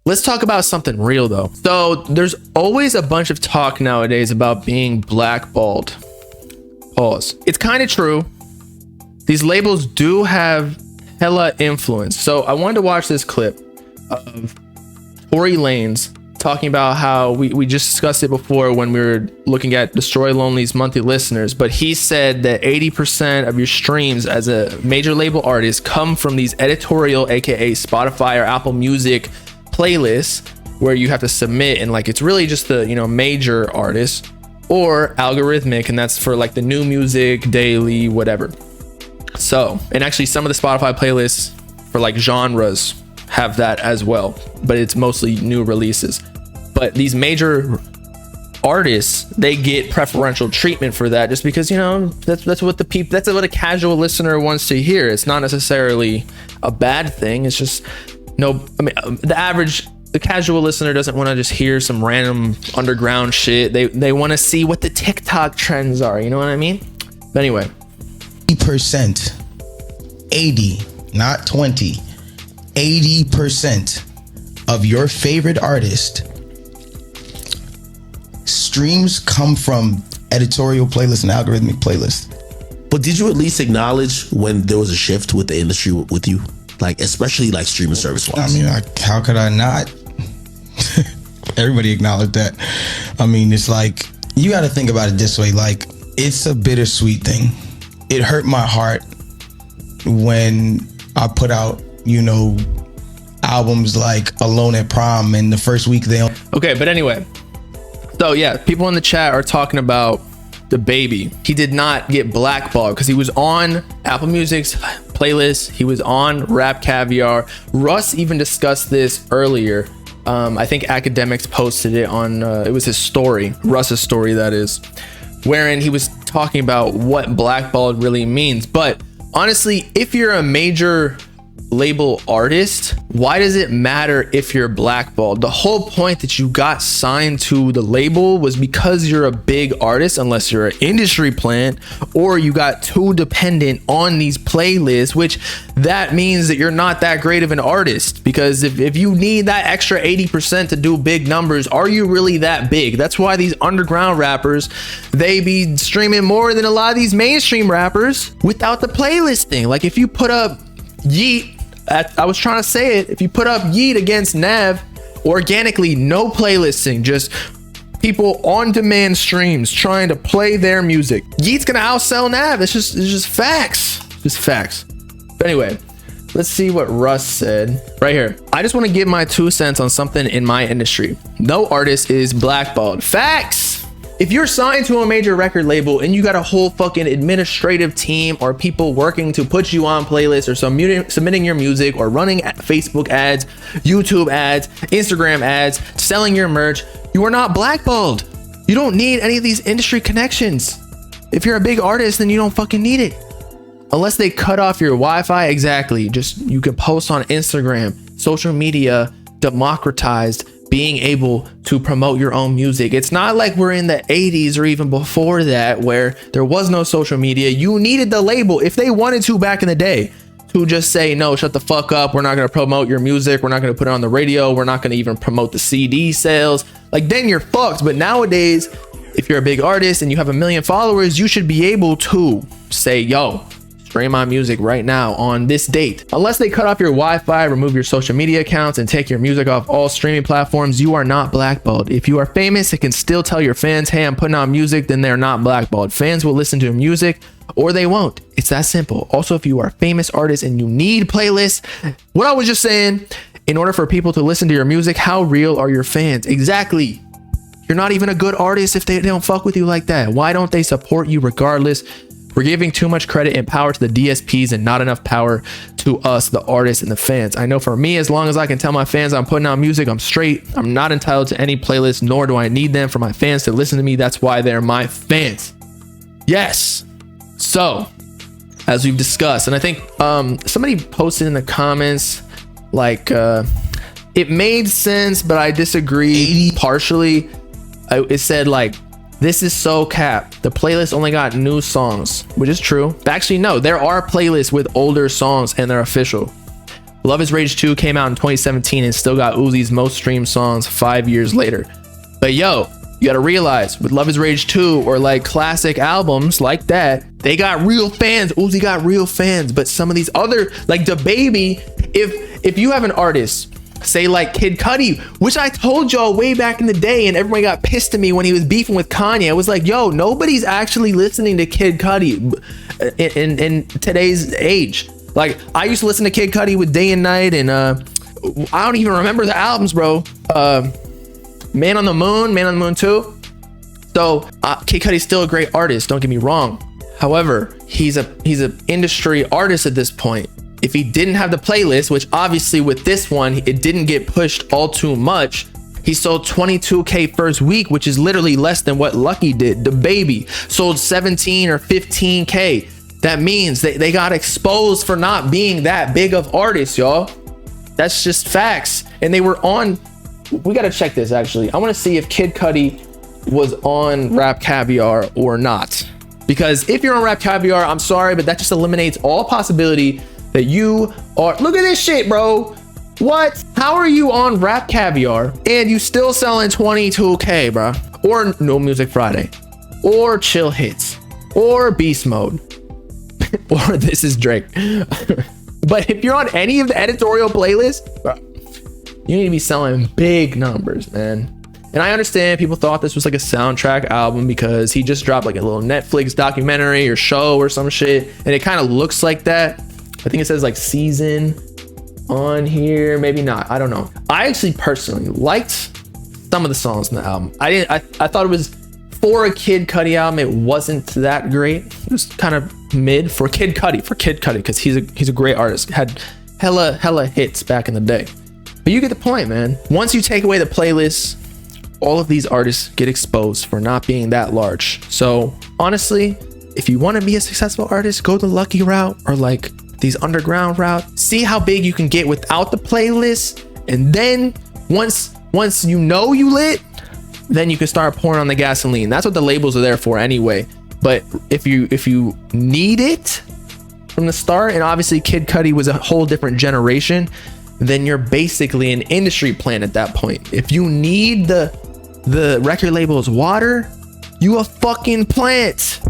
Let's talk about something real though. So there's always a bunch of talk nowadays about being blackballed. Pause. It's kind of true. These labels do have hella influence. So I wanted to watch this clip of Tory Lanez talking about how we just discussed it before when we were looking at Destroy Lonely's monthly listeners, but he said that 80% of your streams as a major label artist come from these editorial, aka Spotify or Apple Music playlists where you have to submit, and like it's really just the major artists, or algorithmic, and that's for like the new music, daily, whatever. So, and actually some of the Spotify playlists for like genres have that as well, but it's mostly new releases. But these major artists, they get preferential treatment for that just because that's what a casual listener wants to hear. It's not necessarily a bad thing. It's just the casual listener doesn't want to just hear some random underground shit. They want to see what the TikTok trends are, you know what I mean? But anyway, 80%, 80, not 20, 80% of your favorite artist streams come from editorial playlists and algorithmic playlists. But did you at least acknowledge when there was a shift with the industry with you? Like, especially like streaming service wise. I mean, how could I not? Everybody acknowledged that. I mean, it's like, you got to think about it this way. Like, it's a bittersweet thing. It hurt my heart when I put out, albums like Alone at Prom, and the first week they... Okay, but anyway. So yeah, people in the chat are talking about the baby. He did not get blackballed because he was on Apple Music's playlist. He was on Rap Caviar. Russ even discussed this earlier. I think Academics posted it on, it was his story, Russ's story that is, wherein he was talking about what blackballed really means. But honestly, if you're a major label artist, why does it matter if you're blackballed? The whole point that you got signed to the label was because you're a big artist, unless you're an industry plant or you got too dependent on these playlists, which that means that you're not that great of an artist. Because if you need that extra 80% to do big numbers, are you really that big? That's why these underground rappers, they be streaming more than a lot of these mainstream rappers without the playlist thing. Like if you put up Yeet, I was trying to say it, if you put up Yeet against Nav organically, no playlisting, just people on demand streams trying to play their music, Yeet's gonna outsell Nav. It's just facts. Just facts. But anyway, let's see what Russ said right here. I just want to give my 2 cents on something in my industry. No artist is blackballed. Facts. If you're signed to a major record label and you got a whole fucking administrative team or people working to put you on playlists or submitting your music or running Facebook ads, YouTube ads, Instagram ads, selling your merch, you are not blackballed. You don't need any of these industry connections. If you're a big artist, then you don't fucking need it. Unless they cut off your Wi-Fi, exactly. Just, you can post on Instagram. Social media democratized being able to promote your own music. It's not like we're in the 80s or even before that where there was no social media. You needed the label, if they wanted to back in the day, to just say, no, shut the fuck up. We're not going to promote your music. We're not going to put it on the radio. We're not going to even promote the CD sales. Like, then you're fucked. But nowadays, if you're a big artist and you have 1 million followers, you should be able to say, yo, stream my music right now on this date. Unless they cut off your Wi-Fi, remove your social media accounts, and take your music off all streaming platforms, you are not blackballed. If you are famous and can still tell your fans, hey, I'm putting out music, then they're not blackballed. Fans will listen to your music or they won't. It's that simple. Also, if you are a famous artist and you need playlists, what I was just saying, in order for people to listen to your music, how real are your fans? Exactly. You're not even a good artist if they don't fuck with you like that. Why don't they support you regardless? We're giving too much credit and power to the DSPs and not enough power to us, the artists and the fans. I know for me, as long as I can tell my fans I'm putting out music, I'm straight. I'm not entitled to any playlist, nor do I need them for my fans to listen to me. That's why they're my fans. Yes. So, as we've discussed, and I think somebody posted in the comments, like, it made sense, but I disagree partially. It said, like, this is so cap. The playlist only got new songs, which is true. Actually, no, there are playlists with older songs and they're official. Love is Rage 2 came out in 2017 and still got Uzi's most streamed songs 5 years later. But yo, you gotta realize with Love is Rage 2 or like classic albums like that, they got real fans. Uzi got real fans. But some of these other, like DaBaby, if you have an artist, say like Kid Cudi, which I told y'all way back in the day, and everybody got pissed at me when he was beefing with Kanye. I was like, yo, nobody's actually listening to Kid Cudi in today's age. Like, I used to listen to Kid Cudi with Day and Night, and I don't even remember the albums, bro. Man on the Moon 2. So Kid Cudi's still a great artist, don't get me wrong. However, he's an industry artist at this point. If he didn't have the playlist, which obviously with this one, it didn't get pushed all too much. He sold 22K first week, which is literally less than what Lucky did. DaBaby sold 17 or 15K. That means they got exposed for not being that big of artists, y'all. That's just facts. And they were on, we gotta check this actually. I wanna see if Kid Cudi was on Rap Caviar or not. Because if you're on Rap Caviar, I'm sorry, but that just eliminates all possibility that you are, look at this shit, bro. What? How are you on Rap Caviar and you still selling 22K, bro? Or No Music Friday, or Chill Hits, or Beast Mode, or This Is Drake. But if you're on any of the editorial playlists, bro, you need to be selling big numbers, man. And I understand people thought this was like a soundtrack album because he just dropped like a little Netflix documentary or show or some shit, and it kind of looks like that. I think it says like season on here, maybe not, I don't know. I actually personally liked some of the songs in the album. I thought it was, for a Kid Cudi album, it wasn't that great. It was kind of mid for Kid Cudi, because he's a great artist. Had hella hits back in the day. But you get the point, man. Once you take away the playlist, all of these artists get exposed for not being that large. So honestly, if you want to be a successful artist, go the Lucky route or like these underground route. See how big you can get without the playlist, and then once you know you lit, then you can start pouring on the gasoline. That's what the labels are there for anyway. But if you need it from the start, and obviously Kid Cudi was a whole different generation, then you're basically an industry plant at that point. If you need the record label's water, you a fucking plant.